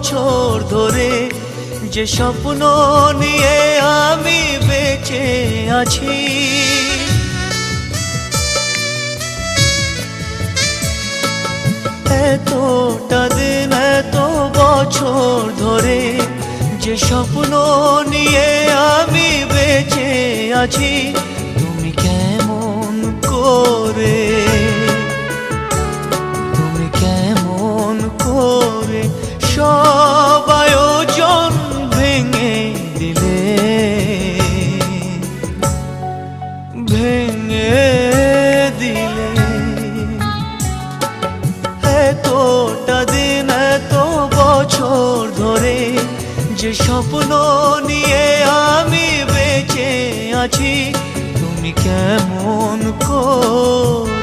বছর ধরে যে স্বপ্ন নিয়ে আমি বেঁচে আছি, এতটা দিন এত বছর ধরে যে স্বপ্ন নিয়ে আমি বেঁচে আছি, তুমি কেমন করে, তুমি কেমন করে সব আয়োজন ভেঙে দিলে, ভেঙে দিলে। এতটা দিন এত বছর ধরে যে স্বপ্ন নিয়ে আমি বেঁচে আছি, তুমি কেমন করে